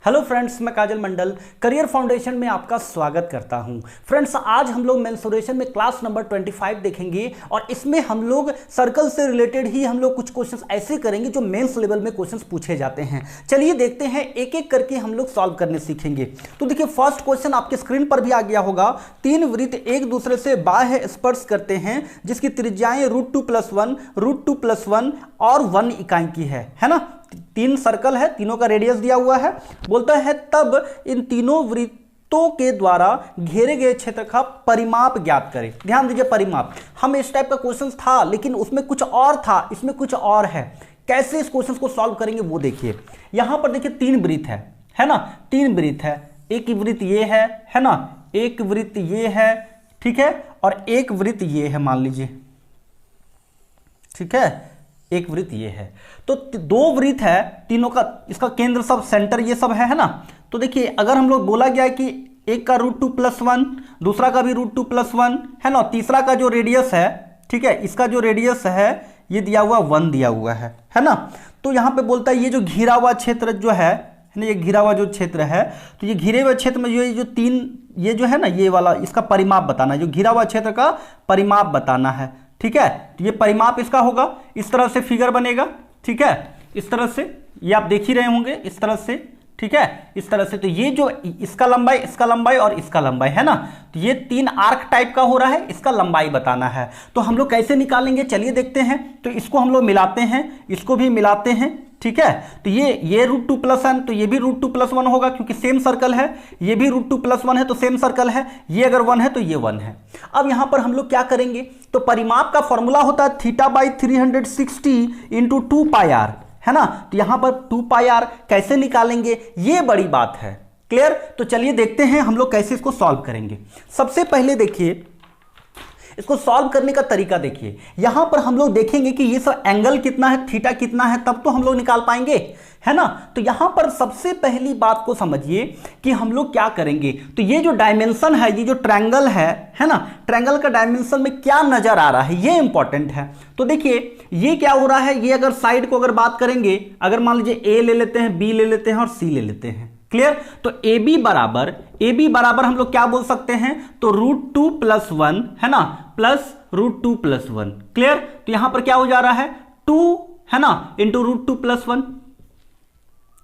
Hello friends, मैं काजल मंडल career foundation में आपका स्वागत करता हूं। फ्रेंड्स, आज हम लोग मेंसुरेशन में क्लास नंबर 25 देखेंगे और इसमें हम लोग सर्कल से रिलेटेड ही हम लोग कुछ क्वेश्चंस ऐसे करेंगे जो मेंस लेवल में क्वेश्चंस पूछे जाते हैं। चलिए देखते हैं, एक एक करके हम लोग सॉल्व करने सीखेंगे। तो देखिए, फर्स्ट क्वेश्चन आपके स्क्रीन पर भी आ गया होगा। तीन वृत्त एक दूसरे से बाह्य स्पर्श करते हैं जिसकी त्रिज्याएं √2+1, √2+1 और 1 इकाई की है ना। तीन सर्कल है, तीनों का रेडियस दिया हुआ है। बोलता है तब इन तीनों वृत्तों के द्वारा घेरे गए क्षेत्र का परिमाप ज्ञात करें। ध्यान दीजिए, परिमाप। हम इस टाइप का क्वेश्चन था लेकिन उसमें कुछ और था, इसमें कुछ और है। कैसे इस क्वेश्चन को सॉल्व करेंगे वो देखिए। यहां पर देखिए तीन वृत्त है ना, तीन वृत्त है। एक वृत्त ये है ना, एक वृत्त ये है, ठीक है, और एक वृत्त ये है, मान लीजिए, ठीक है, एक वृत्त ये है। तो दो वृत्त है, तीनों का इसका केंद्र सब सेंटर ये सब है ना। तो देखिए, अगर हम लोग बोला गया है कि एक का √2+1, दूसरा का भी √2+1 है ना, तीसरा का जो रेडियस है, ठीक है, इसका जो रेडियस है ये दिया हुआ 1 दिया हुआ है ना। तो यहां पे बोलता है ये जो घिरा हुआ क्षेत्र जो है ना, ये घिरा हुआ जो क्षेत्र है, तो ये घिरे हुए क्षेत्र में ये जो तीन ये जो है ना, ये वाला इसका परिमाप बताना है। जो घिरा हुआ क्षेत्र का परिमाप बताना है, ठीक है। तो ये परिमाप इसका होगा, इस तरह से फिगर बनेगा, ठीक है, इस तरह से, ये आप देख ही रहे होंगे, इस तरह से, ठीक है, इस तरह से। तो ये जो इसका लंबाई और इसका लंबाई है ना, तो ये तीन आर्क टाइप का हो रहा है, इसका लंबाई बताना है। तो हम लोग कैसे निकालेंगे, चलिए देखते हैं। तो इसको हम लोग मिलाते हैं, इसको भी मिलाते हैं, ठीक है। तो ये √2+1, तो ये भी √2+1 होगा क्योंकि सेम सर्कल है। ये भी √2+1 है तो सेम सर्कल है। ये अगर 1 है तो ये 1 है। अब यहां पर हम लोग क्या करेंगे, तो परिमाप का फॉर्मूला होता है θ/360 × 2πr, है ना। तो यहां पर 2πr कैसे निकालेंगे, ये बड़ी बात है। क्लियर। तो चलिए देखते हैं हम लोग कैसे इसको सॉल्व करेंगे। सबसे पहले देखिए, इसको सॉल्व करने का तरीका देखिए। यहां पर हम लोग देखेंगे कि ये सब एंगल कितना है, थीटा कितना है, तब तो हम लोग निकाल पाएंगे, है ना। तो यहां पर सबसे पहली बात को समझिए कि हम लोग क्या करेंगे। तो ये जो डायमेंशन है, ये जो ट्रायंगल है ना, ट्रायंगल का डायमेंशन में क्या नजर आ रहा है, ये इंपॉर्टेंट है। तो देखिए ये क्या हो रहा है, ये अगर साइड को अगर बात करेंगे, अगर मान लीजिए ए ले लेते हैं, बी ले लेते हैं और सी ले लेते हैं। क्लियर। तो AB बराबर हम लोग क्या बोल सकते हैं, तो √2+1 है ना, प्लस √2+1। क्लियर। तो यहां पर क्या हो जा रहा है, 2 है ना इंटू √2+1,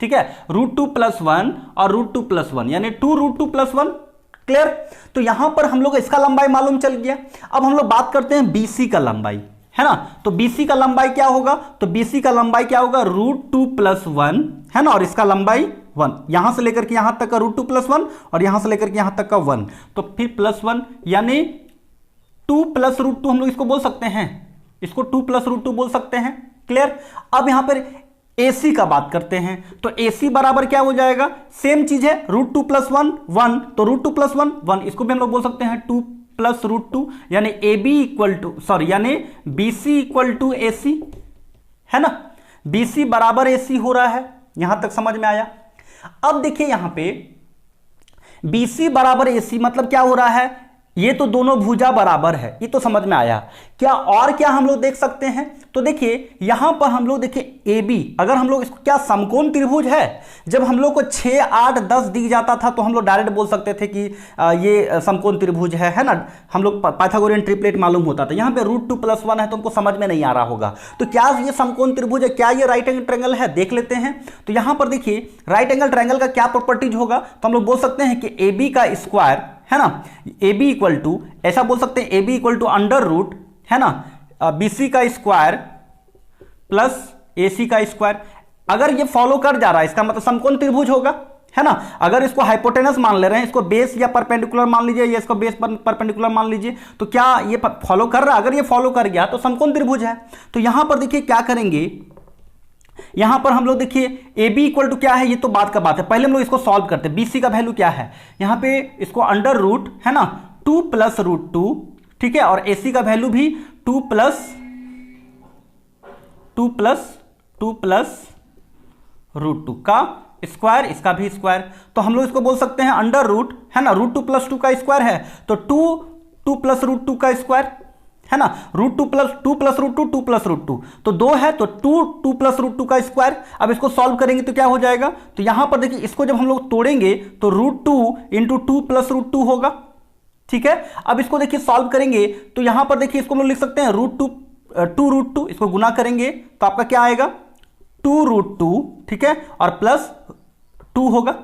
ठीक है, √2+1 और √2+1 यानी 2√2+1। क्लियर। तो यहां पर हम लोग इसका लंबाई मालूम चल गया। अब हम लोग बात करते हैं BC का लंबाई, है ना। तो BC का लंबाई क्या होगा, तो BC का लंबाई क्या होगा, √2+1 है ना, और इसका लंबाई 1। यहां से लेकर के यहां तक का √2+1 और यहां से लेकर के यहां तक का 1, तो फिर +1 यानी 2 + √2 हम लोग इसको बोल सकते हैं, इसको 2 + √2 बोल सकते हैं। क्लियर। अब यहां पर AC का बात करते हैं। तो AC बराबर क्या हो जाएगा, सेम चीज है, √2+1 1, तो √2+1 1, इसको भी हम लोग बोल सकते हैं 2 + √2 यानी यानी BC = AC, है ना। BC बराबर AC हो रहा है, यहां तक समझ में आया। अब देखिए यहां पे BC बराबर AC मतलब क्या हो रहा है, ये तो दोनों भुजा बराबर है, ये तो समझ में आया। क्या और क्या हम लोग देख सकते हैं, तो देखिए यहां पर हम लोग देखिए AB, अगर हम लोग इसको क्या समकोण त्रिभुज है, जब हम लोग को 6 8 10 दिख जाता था तो हम लोग डायरेक्ट बोल सकते थे कि ये समकोण त्रिभुज है ना। हम लोग पाइथागोरियन ट्रिपलेट मालूम होता था। यहां पे √2+1 है तो हमको समझ में नहीं आ रहा होगा, तो क्या ये समकोण त्रिभुज है, क्या ये राइट एंगल ट्रायंगल है, देख लेते हैं। तो यहां पर देखिए राइट एंगल ट्रायंगल का क्या प्रॉपर्टीज होगा, तो हम लोग बोल सकते हैं कि AB का स्क्वायर, है ना, AB = ऐसा बोल सकते हैं, AB = √, है ना, BC का स्क्वायर प्लस AC का स्क्वायर। अगर ये फॉलो कर जा रहा है इसका मतलब समकोण त्रिभुज होगा, है ना। अगर इसको हाइपोटेनस मान ले रहे हैं, इसको बेस या परपेंडिकुलर मान लीजिए, या इसको बेस परपेंडिकुलर मान लीजिए, तो क्या ये फॉलो कर रहा है, अगर ये फॉलो कर गया तो समकोण त्रिभुज है। तो यहां पर देखिए क्या करेंगे, यहां पर हम लोग देखिए AB = क्या है, ये तो बात का बात है, पहले हम लोग इसको सॉल्व करते हैं। BC का वैल्यू क्या है, यहां पे इसको √, है ना, 2 + √2, ठीक है, और AC का वैल्यू भी 2 + √2 का स्क्वायर, इसका भी स्क्वायर। तो हम लोग इसको बोल सकते हैं √, है ना, √2 + 2 का स्क्वायर है तो 2 + √2 का स्क्वायर, है ना, √2 प्लस √2 तो 2 है, तो 2 प्लस √2 का स्क्वायर। अब इसको सॉल्व करेंगे तो क्या हो जाएगा, तो यहां पर देखिए इसको जब हम लोग तोड़ेंगे तो √2 इंटू 2 प्लस √2 होगा, ठीक है। अब इसको देखिए सॉल्व करेंगे तो यहां पर देखिए इसको हम लोग लिख सकते हैं √2 इसको गुना करेंगे तो आपका क्या आएगा 2√2, ठीक है, और प्लस 2 होगा,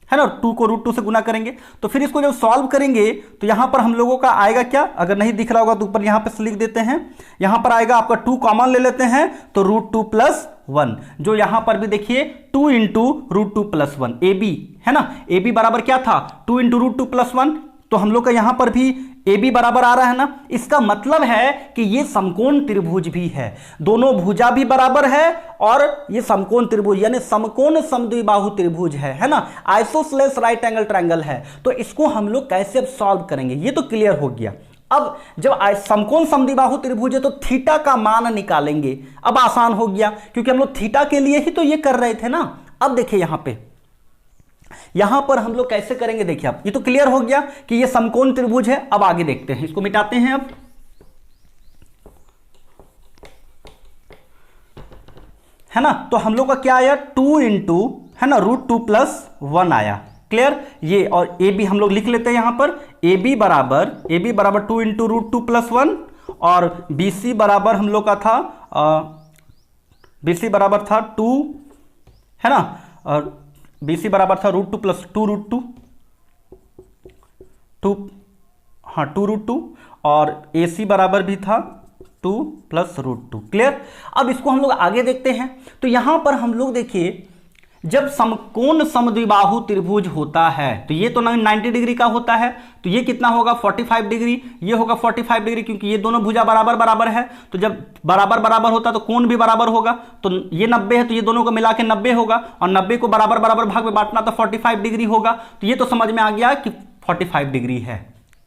है ना, 2 को √2 से गुना करेंगे। तो फिर इसको जब सॉल्व करेंगे तो यहां पर हम लोगों का आएगा क्या, अगर नहीं दिख रहा होगा तो ऊपर यहां पे लिख देते हैं, यहां पर आएगा आपका 2 कॉमन ले लेते हैं तो √2 प्लस 1, जो यहां पर भी देखिए 2 इंटू √2 प्लस 1 AB, है ना, AB बराबर क्या था 2 इंटू √2 प्लस 1, तो हम लोग का यहां पर भी AB बराबर आ रहा है ना। इसका मतलब है कि ये समकोण त्रिभुज भी है, दोनों भुजा भी बराबर है और ये समकोण त्रिभुज यानी समकोण समद्विबाहु त्रिभुज है ना, आइसोसेलेस राइट एंगल ट्रायंगल है। तो इसको हम लोग कैसे अब सॉल्व करेंगे, ये तो क्लियर हो गया। अब जब समकोण समद्विबाहु त्रिभुज है तो थीटा का मान निकालेंगे, अब आसान हो गया क्योंकि हम लोग थीटा के लिए ही तो ये कर रहे थे ना। अब देखिए यहां पर हम लोग कैसे करेंगे, देखिए अब ये तो क्लियर हो गया कि ये समकोण त्रिभुज है। अब आगे देखते हैं, इसको मिटाते हैं अब, है ना, तो हम लोग का क्या आया 2 इंटू, है ना, √2 प्लस 1 आया, क्लियर। ये और ए बी हम लोग लिख लेते हैं यहां पर, ए बी बराबर 2 इंटू √2 प्लस 1 और बी सी बराबर हम लोग का था BC बराबर था 2, है ना, और BC बराबर था √2 प्लस 2 √2 और AC बराबर भी था 2 प्लस √2, क्लियर। अब इसको हम लोग आगे देखते हैं तो यहां पर हम लोग देखिए जब समकोण समद्विबाहु त्रिभुज होता है तो ये तो 90 डिग्री का होता है, तो ये कितना होगा 45 डिग्री, ये होगा 45 डिग्री क्योंकि ये दोनों भुजा बराबर है। तो जब बराबर होता तो कोण भी बराबर होगा, तो ये 90 है तो ये दोनों को मिला के 90 होगा और 90 को बराबर भाग में बांटना तो 45 डिग्री होगा। तो ये तो समझ में आ गया कि 45 डिग्री है,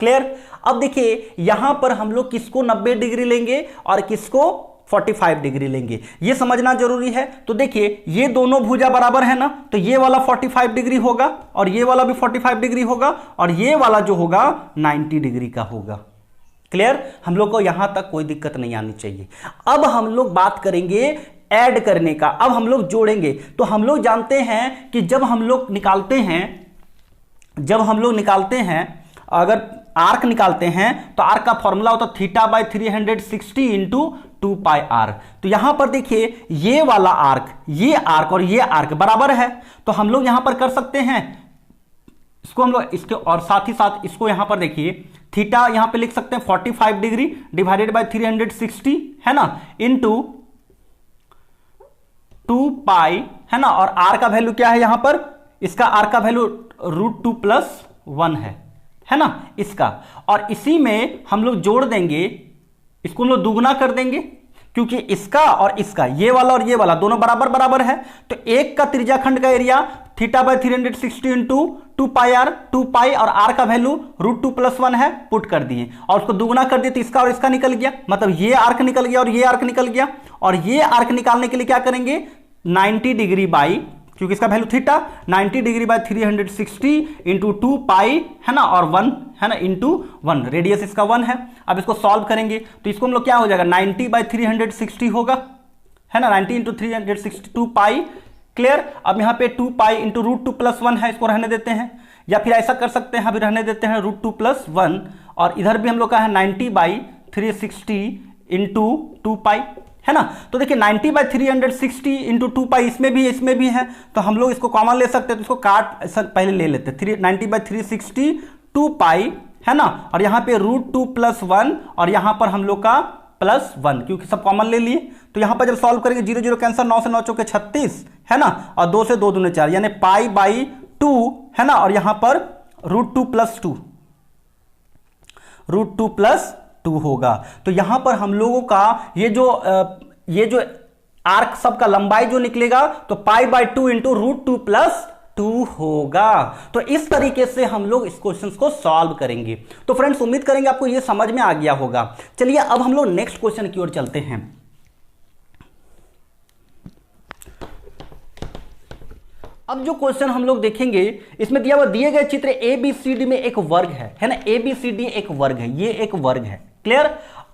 क्लियर। अब देखिए यहां पर हम लोग किसको 90 डिग्री लेंगे और किसको 45 डिग्री लेंगे, ये समझना जरूरी है। तो देखिए ये दोनों भुजा बराबर है ना, तो ये वाला 45 डिग्री होगा और ये वाला भी 45 डिग्री होगा और ये वाला जो होगा 90 डिग्री का होगा, क्लियर। हम लोग को यहां तक कोई दिक्कत नहीं आनी चाहिए। अब हम लोग बात करेंगे ऐड करने का, अब हम लोग जोड़ेंगे। तो हम लोग जानते हैं कि जब हम लोग निकालते हैं अगर आर्क निकालते हैं तो आर्क का फॉर्मूला होता है θ/360 इंटू 2πr। तो यहां पर देखिए ये वाला आर्क, ये आर्क और ये आर्क बराबर है, तो हम लोग यहां पर कर सकते हैं इसको हम लोग इसके, और साथ ही साथ इसको यहां पर देखिए थीटा यहां पे लिख सकते हैं 45 डिग्री डिवाइडेड बाय 360, है ना, इंटू 2π, है ना, और आर का वैल्यू क्या है यहां पर, इसका आर का वैल्यू √2 प्लस 1 है ना इसका, और इसी में हम लोग जोड़ देंगे, इसको हम लोग दुगुना कर देंगे क्योंकि इसका और इसका, ये वाला और ये वाला दोनों बराबर है। तो एक का त्रिज्याखंड का एरिया θ/360 इंटू 2π और r का वैल्यू √2 प्लस 1 है, पुट कर दिए और उसको दुगुना कर दिए तो इसका और इसका निकल गया, मतलब ये आर्क निकल गया और ये आर्क निकल गया। और ये आर्क निकालने के लिए क्या करेंगे 90 डिग्री बाई, क्योंकि इसका value theta 90 degree by 360 into 2π, है ना, और 1, है ना, इंटू 1, रेडियस इसका 1 है। अब इसको सॉल्व करेंगे तो इसको हम लोग क्या हो जाएगा 90/360 होगा, है ना, 90 इंटू 360 2π, क्लियर। अब यहाँ पे 2π इंटू √2 प्लस 1 है, इसको रहने देते हैं, या फिर ऐसा कर सकते हैं, अभी रहने देते हैं √2 प्लस 1, और इधर भी हम लोग का है 90/360 इंटू 2π, है ना। तो देखिए 90/360 इंटू 2π इसमें भी है, तो हम लोग इसको कॉमन ले सकते हैं, तो इसको काट पहले ले लेते हैं 90/360 2π, है ना, और यहाँ पे √2 प्लस 1 और यहाँ पर हम लोग का प्लस 1, क्योंकि सब कॉमन ले लिए। तो यहाँ पर जब सॉल्व करेंगे 0 0 कैंसर, 9 से 9 चौके 36, है ना, और 2 से 2 दूने 4 यानी π/2, है ना, और यहाँ पर √2 प्लस 2 होगा। तो यहां पर हम लोगों का ये जो आर्क सब का लंबाई जो निकलेगा तो π/2 इंटू √2 प्लस 2 होगा। तो इस तरीके से हम लोग इस क्वेश्चन को सॉल्व करेंगे। तो फ्रेंड्स उम्मीद करेंगे आपको ये समझ में आ गया होगा। चलिए अब हम लोग नेक्स्ट क्वेश्चन की ओर चलते हैं। अब जो क्वेश्चन हम लोग देखेंगे इसमें दिए गए चित्र ABCD में एक वर्ग है ना, ABCD एक वर्ग है, ये एक वर्ग है, क्लियर।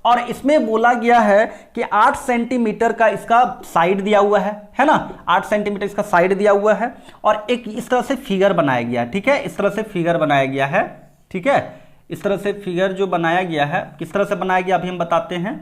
और इसमें बोला गया है कि 8 सेंटीमीटर का इसका साइड दिया हुआ है ना, 8 सेंटीमीटर इसका साइड दिया हुआ है और एक इस तरह से फिगर बनाया गया है, ठीक है, इस तरह से फिगर बनाया गया है, ठीक है, इस तरह से फिगर जो बनाया गया है, किस तरह से बनाया गया अभी हम बताते हैं।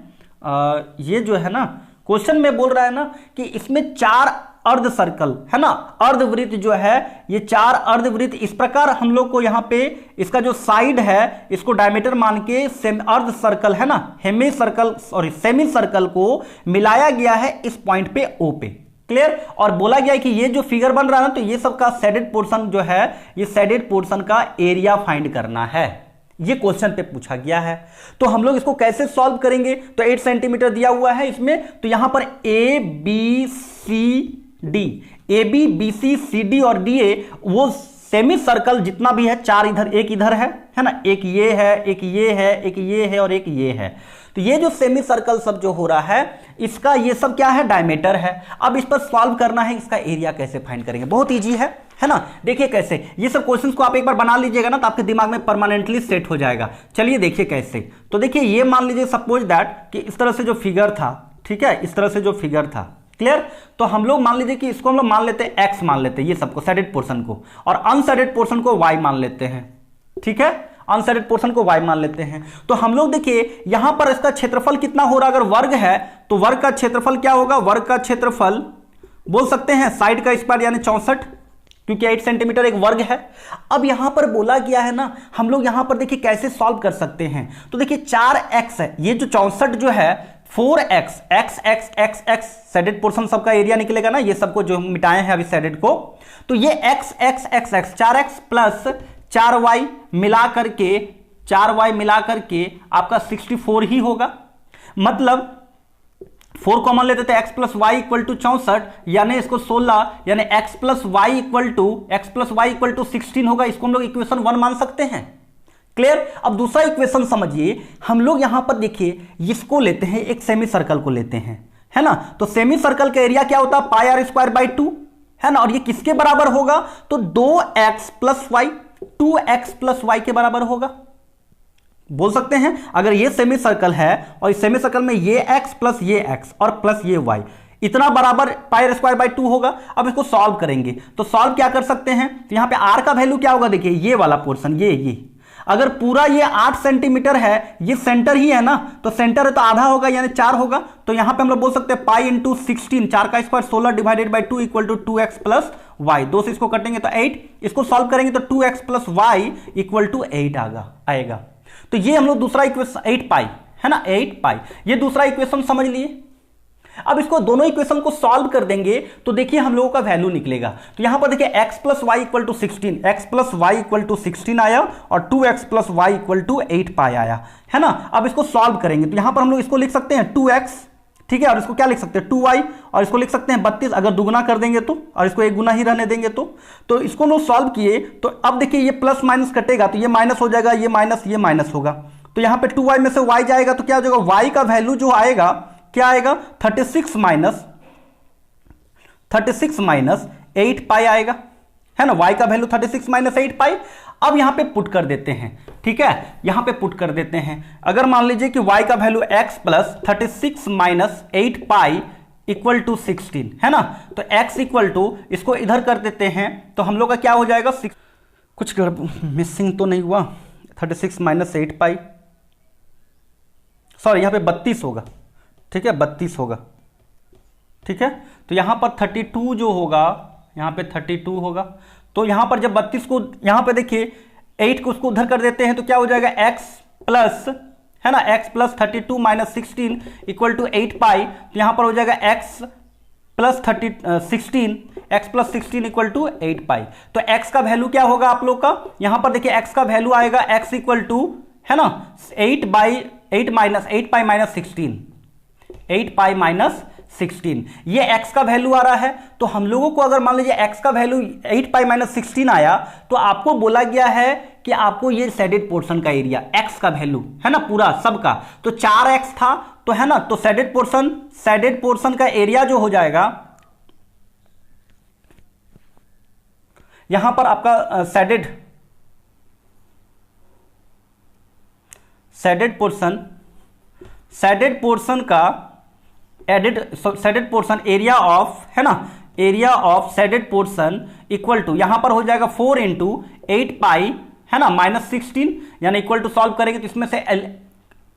ये जो है ना क्वेश्चन में बोल रहा है ना कि इसमें 4 अर्ध सर्कल है ना, अर्धवृत्त जो है, ये 4 अर्धवृत्त इस प्रकार हम लोग को यहाँ पे इसका जो साइड है इसको डायमीटर मान के अर्ध सर्कल है ना, hemi circle sorry semi circle को मिलाया गया है इस पॉइंट पे ओ पे। क्लियर। और बोला गया है कि ये जो फिगर बन रहा है ना, तो ये सब का शेडेड पोर्शन जो है, ये शेडेड पोर्शन का एरिया फाइंड करना है, ये क्वेश्चन पे पूछा गया है। तो हम लोग इसको कैसे सॉल्व करेंगे, तो 8 सेंटीमीटर दिया हुआ है इसमें, तो यहां पर A B C D, A B B C C D और डी ए, वो सेमी सर्कल जितना भी है 4 इधर, एक इधर है ना, एक ये है, एक ये है, एक ये है और एक ये है। तो ये जो सेमी सर्कल सब जो हो रहा है इसका ये सब क्या है, डायमीटर है। अब इस पर सॉल्व करना है, इसका एरिया कैसे फाइंड करेंगे, बहुत इजी है ना। देखिए कैसे, ये सब क्वेश्चंस को आप एक बार बना लीजिएगा ना तो आपके दिमाग में परमानेंटली सेट हो जाएगा। चलिए देखिए कैसे, तो देखिए ये मान लीजिए सपोज दैट कि इस तरह से जो फिगर था, ठीक है, इस तरह से जो फिगर था, क्लियर। तो हम लोग मान लीजिए कि इसको हम लोग मान लेते हैं एक्स मान लेते हैं, ये सबको शेडेड पोर्शन को, और अनशेडेड पोर्शन को वाई मान लेते हैं, ठीक है, अनशेडेड पोर्शन को वाई मान लेते हैं। तो हम लोग देखिए यहां पर इसका क्षेत्रफल कितना हो रहा है, अगर वर्ग है तो वर्ग का क्षेत्रफल क्या होगा, वर्ग का क्षेत्रफल बोल सकते हैं साइड का स्क्वायर यानी 64, क्योंकि 8 सेंटीमीटर एक वर्ग है। अब यहां पर बोला गया है ना, हम लोग यहां पर देखिए कैसे सॉल्व कर सकते हैं। तो देखिए 4x है, ये जो 64 जो है 4x, x x x x shaded portion सबका एरिया निकलेगा ना, ये सबको जो हम मिटाए हैं अभी शेडेड को, तो ये x x x x 4x plus 4y मिला करके 4y मिला करके आपका 64 ही होगा। मतलब 4 कॉमन लेते थे, x plus Y equal to 64, यानी इसको 16, यानी x plus Y equal to 16 होगा। इसको हम लोग इक्वेशन 1 मान सकते हैं। क्लियर। अब दूसरा इक्वेशन समझिए, हम लोग यहां पर देखिए इसको लेते हैं, एक सेमी सर्कल को लेते हैं, है ना। तो सेमी सर्कल का एरिया क्या होता है, पाई आर स्क्वायर बाई 2, है ना। और ये किसके बराबर होगा, तो 2x plus Y, 2x plus Y के बराबर होगा। बोल सकते हैं अगर ये सेमी सर्कल है और इस सेमी सर्कल में ये x प्लस ये x और प्लस ये y इतना बराबर पाई स्क्वायर बाई 2 होगा। अब इसको सॉल्व करेंगे तो सॉल्व क्या कर सकते हैं, तो यहां पे r का वैल्यू क्या होगा, देखिए ये वाला पोर्शन, ये अगर पूरा ये 8 सेंटीमीटर है, ये सेंटर ही है ना, तो सेंटर है तो आधा होगा यानी 4 होगा। तो यहां पे हम लोग बोल सकते हैं पाई इंटू 16, 4 का square 16 divided by 2 equal to 2x plus Y, 2 से इसको कटेंगे तो 8, इसको सॉल्व करेंगे तो 2x plus Y equal to 8 आएगा। तो ये हम लोग दूसरा इक्वेशन 8 पाई है ना, 8 पाई, ये दूसरा इक्वेशन समझ लिए। अब इसको दोनों इक्वेशन को सॉल्व कर देंगे तो देखिए हम लोगों का वैल्यू निकलेगा। तो यहां पर देखिए x plus Y equal to 16, x plus Y equal to 16 आया और 2x plus Y equal to 8 pi आया, है ना। अब इसको सॉल्व करेंगे तो यहां पर हम लोग इसको लिख सकते हैं 2x, ठीक है, और इसको क्या लिख सकते हैं 2y, और इसको लिख सकते हैं 32 अगर दुगुना कर देंगे तो, और इसको एक गुना ही रहने देंगे तो इसको लोग सॉल्व किए तो अब देखिए ये प्लस माइनस कटेगा तो ये माइनस हो जाएगा, ये माइनस होगा। तो यहां पे 2y में से y जाएगा तो क्या हो जाएगा, y का वैल्यू जो आएगा क्या आएगा 36 माइनस 8 पाई आएगा, है ना। y का वैल्यू 36 माइनस 8 पाई। अब यहां पे पुट कर देते हैं, ठीक है, यहां पे पुट कर देते हैं। अगर मान लीजिए कि y का value x plus 36 minus 8 pi equal to 16 है ना, तो x इक्वल टू इसको इधर कर देते हैं तो हम लोग का क्या हो जाएगा, कुछ मिसिंग तो नहीं हुआ, 36 माइनस 8 पाई, सॉरी यहां पे 32 होगा, ठीक है, 32 होगा, ठीक है। तो यहां पर 32 जो होगा, यहां पे 32 होगा। तो यहां पर जब 32 को यहां पे देखिए 8 को उसको उधर कर देते हैं तो क्या हो जाएगा x प्लस, है ना, x plus 32 minus 16 equal to 8 pi. तो यहां पर हो जाएगा x plus 16 equal to 8 pi. तो x का वैल्यू क्या होगा आप लोग का, यहां पर देखिए x का वैल्यू आएगा x इक्वल टू, है ना, 8 पाई माइनस 16, 8 पाई माइनस 16, ये x का वैल्यू आ रहा है। तो हम लोगों को अगर मान लीजिए x का वैल्यू 8 पाई माइनस 16 आया तो आपको बोला गया है कि आपको ये शेडेड पोर्शन का एरिया x का वैल्यू, है ना, पूरा सबका, तो 4x था तो, है ना, तो शेडेड पोर्शन का एरिया जो हो जाएगा, यहां पर आपका शेडेड शेडेड पोर्शन का शेडेड पोर्शन एरिया ऑफ, है ना, area of shaded portion equal to, यहां पर हो जाएगा 4 इंटू 8 पाई, है ना, -16, यानी इक्वल टू सॉल्व करेंगे तो इसमें से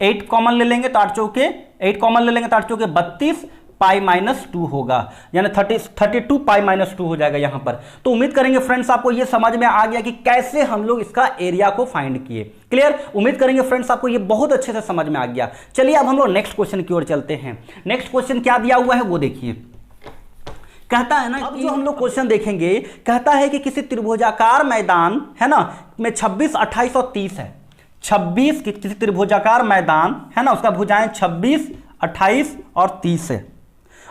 8 कॉमन ले लेंगे तो 8 चौके 8 कॉमन ले लेंगे तो 8 चौके 32 पाई -2 होगा, यानी 32 पाई -2 हो जाएगा यहां पर। तो उम्मीद करेंगे फ्रेंड्स आपको यह समझ में आ गया कि कैसे हम लोग इसका एरिया को फाइंड किए। क्लियर? उम्मीद करेंगे फ्रेंड्स आपको ये बहुत अच्छे से समझ में आ गया। चलिए अब हम लोग नेक्स्ट क्वेश्चन की ओर चलते हैं। नेक्स्ट क्वेश्चन क्या दिया हुआ है वो देखिए। कहता है ना, अब जो हम लोग क्वेश्चन देखेंगे, कहता है कि किसी त्रिभुजाकार मैदान, है ना, में 26, 28 और 30 है। 26 किसी त्रिभुजाकार मैदान, है ना, उसका भुजाएं 26, 28 और 30 है।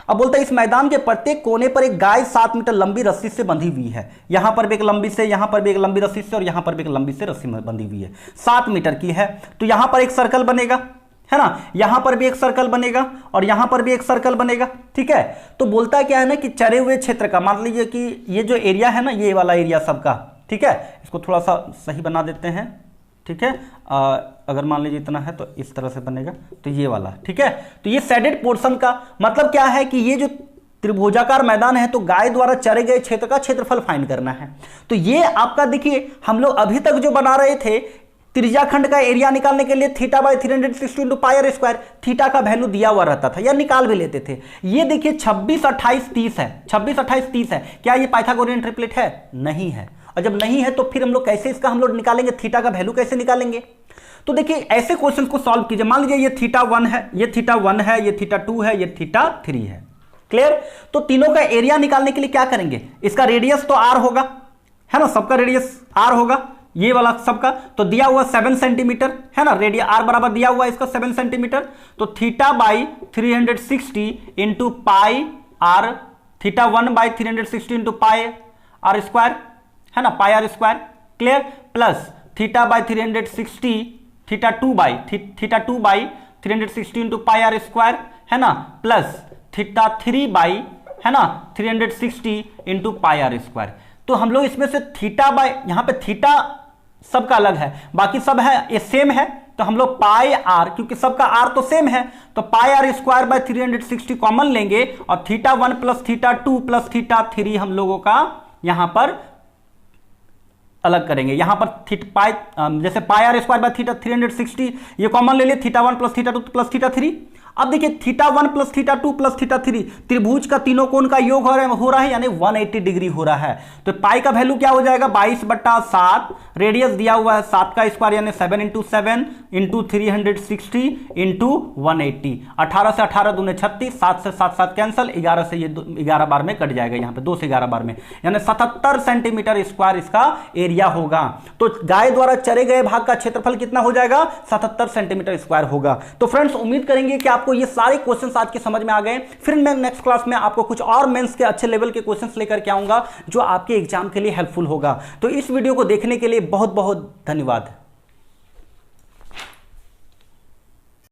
अब बोलता है इस मैदान के प्रत्येक कोने पर एक गाय 7 मीटर लंबी रस्सी से बंधी हुई है। यहां पर भी एक लंबी से, यहां पर भी एक लंबी रस्सी से और यहां पर भी एक लंबी से रस्सी में बंधी हुई है, 7 मीटर की है। तो यहां पर एक सर्कल बनेगा, है ना, यहां पर भी एक सर्कल बनेगा और यहां पर भी एक सर्कल बनेगा। ठीक है, तो बोलता है क्या है ना कि चरे हुए क्षेत्र का, मान लीजिए कि ये जो एरिया है ना, ये वाला एरिया सबका, ठीक है, इसको थोड़ा सा सही बना देते हैं। ठीक है, अगर मान लीजिए इतना है तो इस तरह से बनेगा, तो ये वाला, ठीक है। तो ये शेडेड पोर्शन का मतलब क्या है कि ये जो त्रिभुजाकार मैदान है तो गाय द्वारा चरे गए क्षेत्र का क्षेत्रफल फाइंड करना है। तो ये आपका देखिए, हम लोग अभी तक जो बना रहे थे त्रिज्याखंड का एरिया निकालने के लिए θ/360 into pi r square, theta का वैल्यू दिया हुआ रहता था या निकाल भी लेते थे। ये देखिए 26, 28, 30 है, 26, 28, 30 है। क्या ये पाइथागोरियन ट्रिपलेट है? नहीं है। और जब नहीं है तो फिर हम लोग कैसे इसका हम लोग निकालेंगे, थीटा का वैल्यू कैसे निकालेंगे? तो देखिए ऐसे क्वेश्चन को सॉल्व कीजिए। मान लीजिए ये θ1 है, ये θ1 है, ये θ2 है, ये θ3 है। क्लियर? तो तीनों का एरिया निकालने के लिए क्या करेंगे, इसका रेडियस तो r होगा, है ना, सबका रेडियस r होगा, ये वाला सबका। तो दिया हुआ 7 सेंटीमीटर, है ना, रेडियस r बराबर दिया हुआ इसका 7 सेंटीमीटर। तो θ/360 into pi r, θ1/360 into pi r square, है ना, pi r square. Clear? Plus θ/360, θ2/360 into pi r square, है ना, प्लस θ3 है ना 360 इंटू पाई आर स्क्वायर। तो हम लोग इसमें से यहां पे थीटा सबका अलग है, बाकी सब है ये सेम है, तो हम लोग पाई आर, क्योंकि सबका आर तो सेम है, तो पाई आर स्क्वायर बाय 360 कॉमन लेंगे और θ1 प्लस θ2 प्लस θ3 हम लोगों का यहां पर अलग करेंगे। यहां पर जैसे पाई आर स्क्वायर बाय 360 ये कॉमन ले लिए, θ1 प्लस θ2 प्लस θ3। अब देखिए θ1 प्लस θ2 प्लस θ3 त्रिभुज का तीनों कोण का योग हो रहा है यानी 180 डिग्री हो रहा है। तो पाई का वैल्यू क्या हो जाएगा, 22/7, रेडियस दिया हुआ है 7 का स्क्वायर यानी 7 इंटू 7 इंटू 360 इंटू 180। 18 से 18 दूने 36, 7 से 7 7 कैंसल, 11 से ये 11 बार में कट जाएगा, यहाँ पे 2 से 11 बार में, यानी 77 सेंटीमीटर स्क्वायर इसका एरिया होगा। तो गाय द्वारा चरे गए भाग का क्षेत्रफल कितना हो जाएगा, 77 सेंटीमीटर स्क्वायर होगा। तो फ्रेंड्स उम्मीद करेंगे कि आपको ये सारे क्वेश्चंस आज के समझ में आ गए। फिर मैं नेक्स्ट क्लास में आपको कुछ और मेंस के अच्छे लेवल के क्वेश्चंस लेकर के आऊंगा जो आपके एग्जाम के लिए हेल्पफुल होगा। तो इस वीडियो को देखने के लिए बहुत बहुत धन्यवाद।